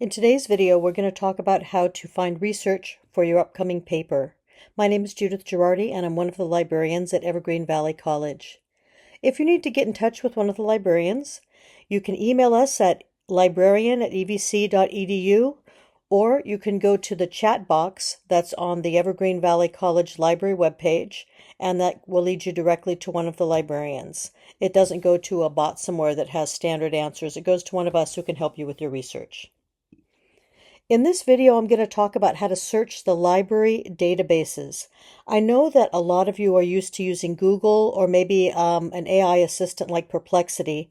In today's video, we're going to talk about how to find research for your upcoming paper. My name is Judith Girardi, and I'm one of the librarians at Evergreen Valley College. If you need to get in touch with one of the librarians, you can email us at librarian@evc.edu, or you can go to the chat box that's on the Evergreen Valley College Library webpage, and that will lead you directly to one of the librarians. It doesn't go to a bot somewhere that has standard answers. It goes to one of us who can help you with your research. In this video, I'm going to talk about how to search the library databases. I know that a lot of you are used to using Google or maybe an AI assistant like Perplexity,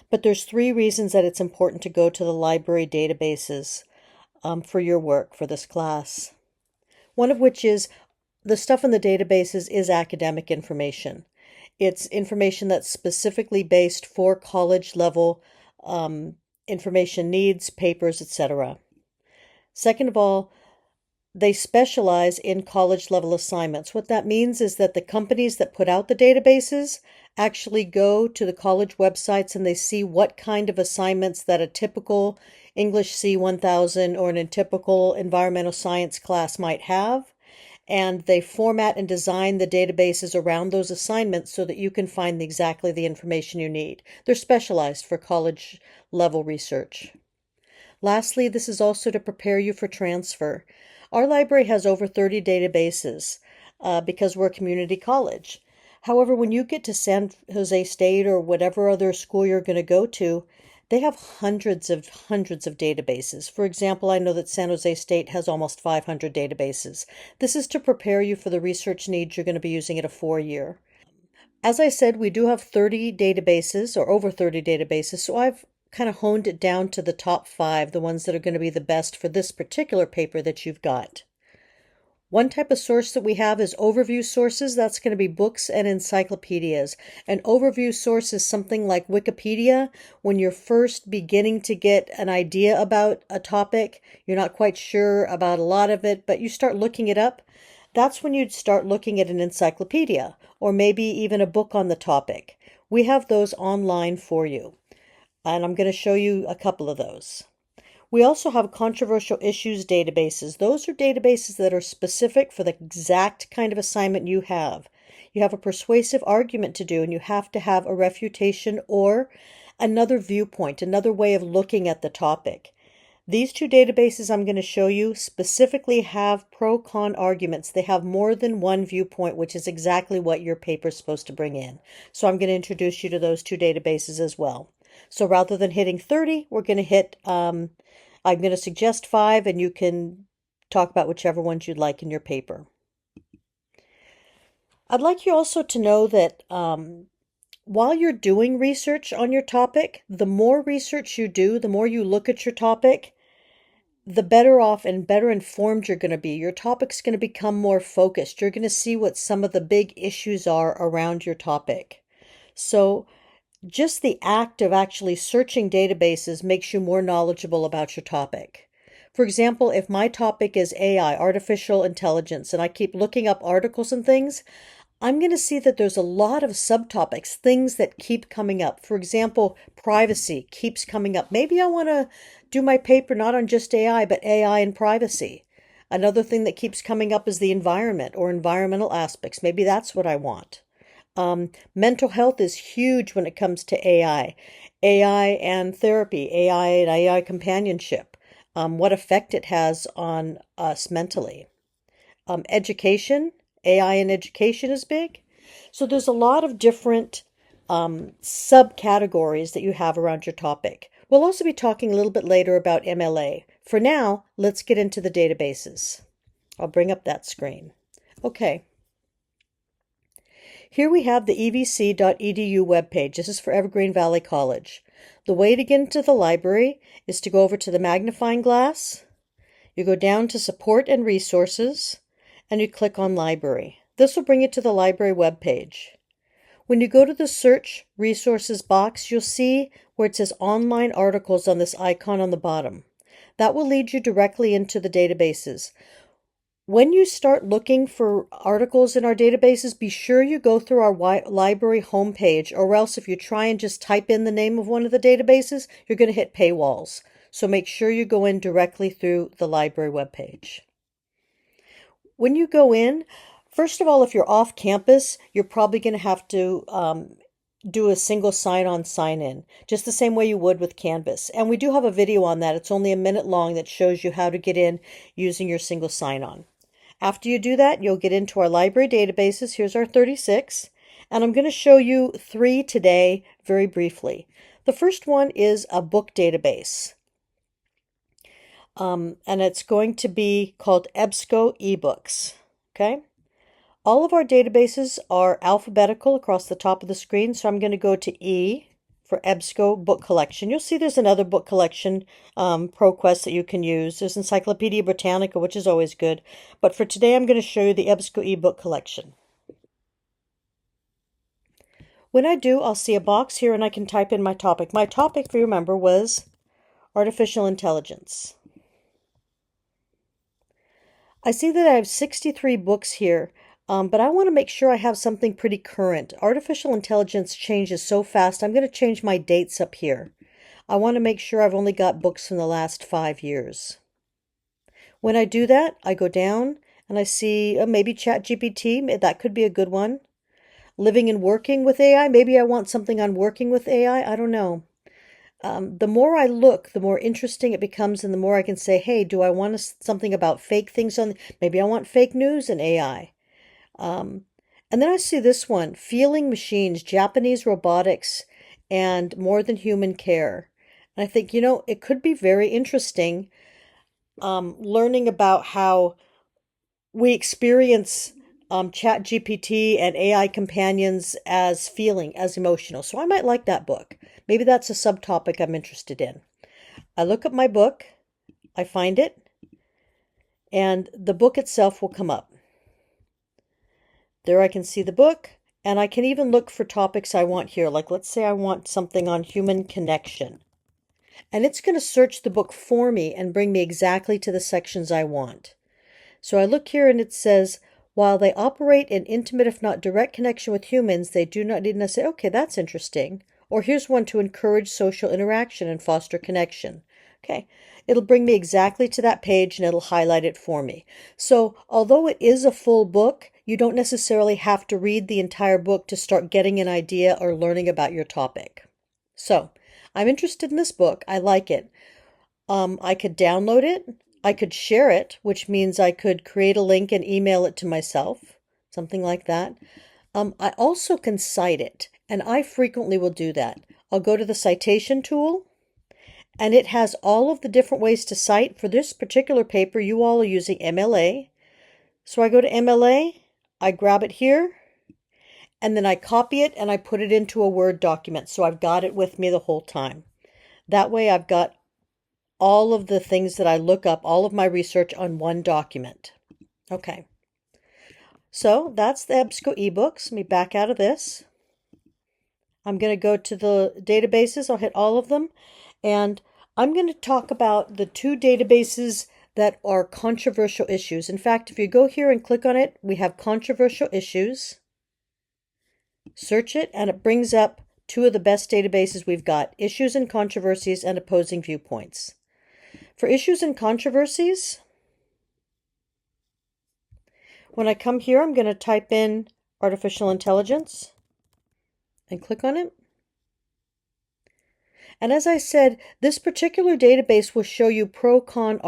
but there's 3 reasons that it's important to go to the library databases for your work for this class. One of which is the stuff in the databases is academic information. It's information that's specifically based for college level information needs, papers, etc. Second of all, they specialize in college level assignments. What that means is that the companies that put out the databases actually go to the college websites and they see what kind of assignments that a typical English C1000 or a typical environmental science class might have. And they format and design the databases around those assignments so that you can find exactly the information you need. They're specialized for college level research. Lastly, this is also to prepare you for transfer. Our library has over 30 databases because we're a community college. However, when you get to San Jose State or whatever other school you're going to go to, they have hundreds of databases. For example, I know that San Jose State has almost 500 databases. This is to prepare you for the research needs you're going to be using at a 4-year. As I said, we do have 30 databases or over 30 databases, so I've kind of honed it down to the top 5, the ones that are going to be the best for this particular paper that you've got. One type of source that we have is overview sources. That's going to be books and encyclopedias. An overview source is something like Wikipedia. When you're first beginning to get an idea about a topic, you're not quite sure about a lot of it, but you start looking it up. That's when you'd start looking at an encyclopedia or maybe even a book on the topic. We have those online for you, and I'm going to show you a couple of those. We also have controversial issues databases. Those are databases that are specific for the exact kind of assignment you have. You have a persuasive argument to do, and you have to have a refutation or another viewpoint, another way of looking at the topic. These 2 databases I'm going to show you specifically have pro-con arguments. They have more than one viewpoint, which is exactly what your paper is supposed to bring in. So I'm going to introduce you to those 2 databases as well. So rather than hitting 30, we're going to hit, I'm going to suggest 5, and you can talk about whichever ones you'd like in your paper. I'd like you also to know that while you're doing research on your topic, the more research you do, the more you look at your topic, the better off and better informed you're going to be. Your topic's going to become more focused. You're going to see what some of the big issues are around your topic. So just the act of actually searching databases makes you more knowledgeable about your topic. For example, if my topic is AI, artificial intelligence, and I keep looking up articles and things, I'm going to see that there's a lot of subtopics, things that keep coming up. For example, privacy keeps coming up. Maybe I want to do my paper not on just AI, but AI and privacy. Another thing that keeps coming up is the environment or environmental aspects. Maybe that's what I want. Mental health is huge when it comes to AI and therapy, AI and AI companionship, what effect it has on us mentally. Education, AI and education is big. So there's a lot of different subcategories that you have around your topic. We'll also be talking a little bit later about MLA. For now, let's get into the databases. I'll bring up that screen. Okay. Here we have the evc.edu webpage. This is for Evergreen Valley College. The way to get into the library is to go over to the magnifying glass. You go down to Support and Resources, and you click on Library. This will bring you to the library webpage. When you go to the Search Resources box, you'll see where it says Online Articles on this icon on the bottom. That will lead you directly into the databases. When you start looking for articles in our databases, be sure you go through our library homepage, or else if you try and just type in the name of one of the databases, you're going to hit paywalls. So make sure you go in directly through the library webpage. When you go in, first of all, if you're off campus, you're probably going to have to do a single sign-on, sign-in, just the same way you would with Canvas. And we do have a video on that. It's only a minute long that shows you how to get in using your single sign-on. After you do that, you'll get into our library databases. Here's our 36. And I'm going to show you 3 today very briefly. The first one is a book database. And it's going to be called EBSCO eBooks. Okay? All of our databases are alphabetical across the top of the screen, so I'm going to go to E for EBSCO book collection. You'll see there's another book collection ProQuest that you can use. There's Encyclopedia Britannica, which is always good. But for today, I'm going to show you the EBSCO ebook collection. When I do, I'll see a box here and I can type in my topic. My topic, if you remember, was artificial intelligence. I see that I have 63 books here. But I want to make sure I have something pretty current. Artificial intelligence changes so fast. I'm going to change my dates up here. I want to make sure I've only got books from the last 5 years. When I do that, I go down and I see maybe ChatGPT. That could be a good one. Living and working with AI. Maybe I want something on working with AI. I don't know. The more I look, the more interesting it becomes, and the more I can say, hey, do I want something about fake things on? Maybe I want fake news in AI. And then I see this one, Feeling Machines, Japanese Robotics, and More Than Human Care. And I think, it could be very interesting learning about how we experience ChatGPT and AI companions as feeling, as emotional. So I might like that book. Maybe that's a subtopic I'm interested in. I look at my book, I find it, and the book itself will come up. There I can see the book, and I can even look for topics I want here. Like, let's say I want something on human connection. And it's going to search the book for me and bring me exactly to the sections I want. So I look here and it says, while they operate in intimate, if not direct connection with humans, they do not need to say, okay, that's interesting. Or here's one to encourage social interaction and foster connection. Okay, it'll bring me exactly to that page and it'll highlight it for me. So although it is a full book, you don't necessarily have to read the entire book to start getting an idea or learning about your topic. So I'm interested in this book. I like it. I could download it. I could share it, which means I could create a link and email it to myself, something like that. I also can cite it, and I frequently will do that. I'll go to the citation tool, and it has all of the different ways to cite. For this particular paper, you all are using MLA. So I go to MLA, I grab it here, and then I copy it and I put it into a Word document. So I've got it with me the whole time. That way I've got all of the things that I look up, all of my research on one document. Okay. So that's the EBSCO ebooks. Let me back out of this. I'm going to go to the databases. I'll hit all of them. And I'm going to talk about the 2 databases that are controversial issues. In fact, if you go here and click on it, we have controversial issues. Search it, and it brings up 2 of the best databases we've got, Issues and Controversies and Opposing Viewpoints. For issues and controversies, when I come here, I'm going to type in artificial intelligence and click on it. And as I said, this particular database will show you pro-con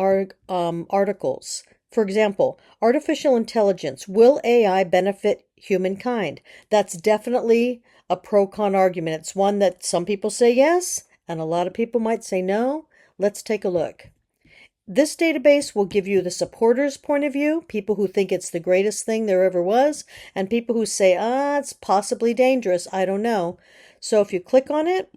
articles. For example, artificial intelligence, will AI benefit humankind? That's definitely a pro-con argument. It's one that some people say yes, and a lot of people might say no. Let's take a look. This database will give you the supporters' point of view, people who think it's the greatest thing there ever was, and people who say, it's possibly dangerous, I don't know. So if you click on it,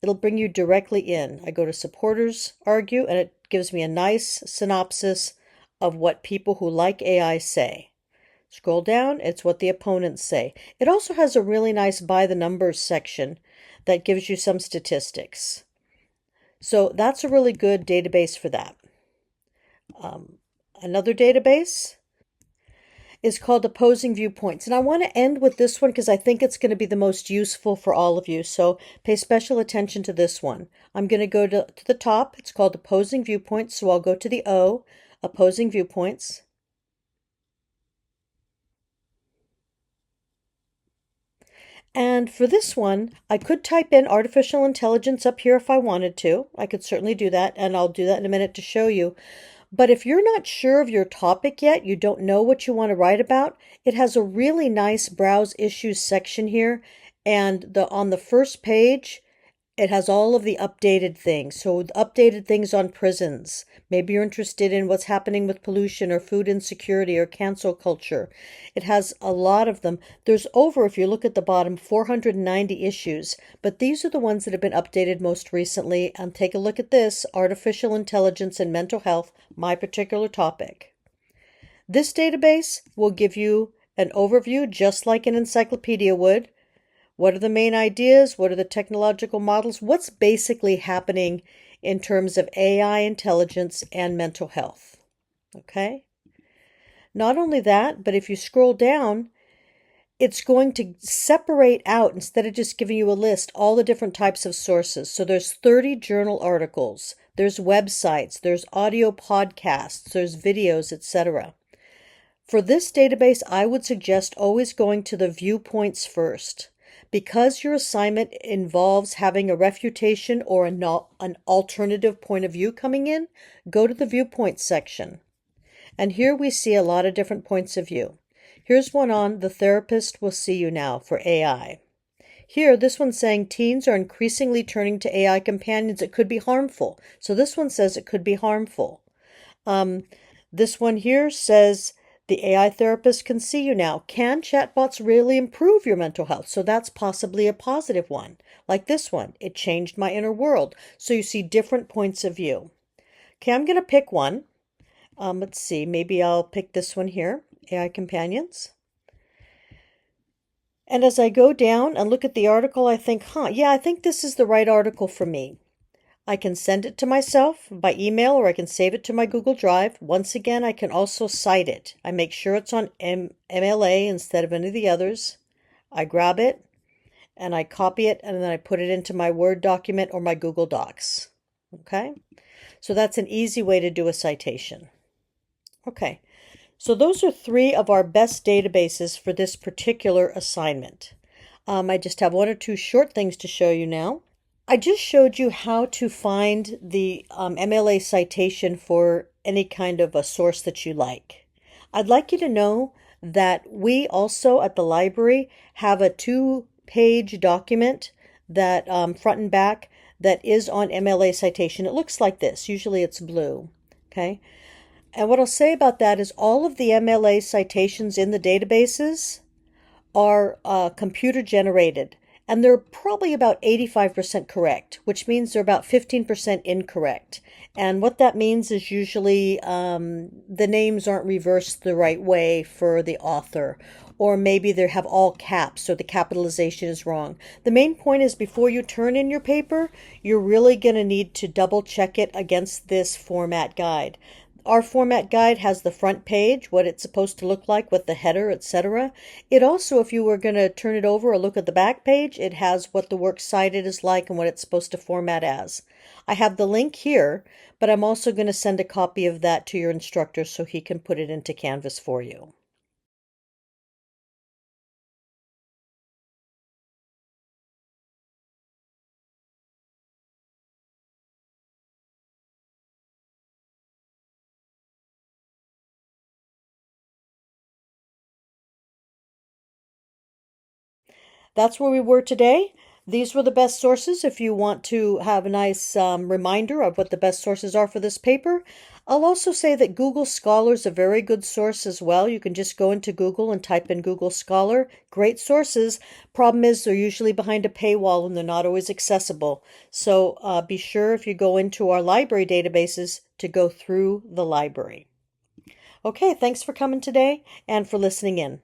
it'll bring you directly in. I go to supporters argue, and it gives me a nice synopsis of what people who like AI say. Scroll down, it's what the opponents say. It also has a really nice by the numbers section that gives you some statistics. So that's a really good database for that. Another database is called Opposing Viewpoints. And I want to end with this one because I think it's going to be the most useful for all of you. So pay special attention to this one. I'm going to go to the top. It's called Opposing Viewpoints. So I'll go to the O, Opposing Viewpoints. And for this one, I could type in artificial intelligence up here if I wanted to. I could certainly do that, and I'll do that in a minute to show you. But if you're not sure of your topic yet, you don't know what you want to write about, it has a really nice Browse Issues section here. And on the first page, it has all of the updated things. So updated things on prisons. Maybe you're interested in what's happening with pollution or food insecurity or cancel culture. It has a lot of them. There's over, if you look at the bottom, 490 issues. But these are the ones that have been updated most recently. And take a look at this, Artificial Intelligence and Mental Health, my particular topic. This database will give you an overview just like an encyclopedia would. What are the main ideas? What are the technological models? What's basically happening in terms of AI intelligence and mental health? Okay. Not only that, but if you scroll down, it's going to separate out, instead of just giving you a list, all the different types of sources. So there's 30 journal articles, there's websites, there's audio podcasts, there's videos, etc. For this database, I would suggest always going to the viewpoints first. Because your assignment involves having a refutation or an alternative point of view coming in, go to the viewpoints section. And here we see a lot of different points of view. Here's one on The Therapist Will See You Now for AI. Here, this one's saying teens are increasingly turning to AI companions. It could be harmful. So this one says it could be harmful. This one here says the AI therapist can see you now. Can chatbots really improve your mental health? So that's possibly a positive one. Like this one, it changed my inner world. So you see different points of view. Okay, I'm going to pick one. Let's see, maybe I'll pick this one here, AI companions. And as I go down and look at the article, I think, yeah, I think this is the right article for me. I can send it to myself by email or I can save it to my Google Drive. Once again, I can also cite it. I make sure it's on MLA instead of any of the others. I grab it and I copy it and then I put it into my Word document or my Google Docs. Okay, so that's an easy way to do a citation. Okay, so those are 3 of our best databases for this particular assignment. I just have 1 or 2 short things to show you now. I just showed you how to find the MLA citation for any kind of a source that you like. I'd like you to know that we also at the library have a 2-page document that front and back that is on MLA citation. It looks like this. Usually it's blue. Okay. And what I'll say about that is all of the MLA citations in the databases are computer generated. And they're probably about 85% correct, which means they're about 15% incorrect. And what that means is usually the names aren't reversed the right way for the author, or maybe they have all caps, so the capitalization is wrong. The main point is before you turn in your paper, you're really going to need to double check it against this format guide. Our format guide has the front page, what it's supposed to look like with the header, etc. It also, if you were going to turn it over or look at the back page, it has what the works cited is like and what it's supposed to format as. I have the link here, but I'm also going to send a copy of that to your instructor so he can put it into Canvas for you. That's where we were today. These were the best sources if you want to have a nice reminder of what the best sources are for this paper. I'll also say that Google Scholar is a very good source as well. You can just go into Google and type in Google Scholar. Great sources. Problem is they're usually behind a paywall and they're not always accessible. So be sure if you go into our library databases to go through the library. Okay, thanks for coming today and for listening in.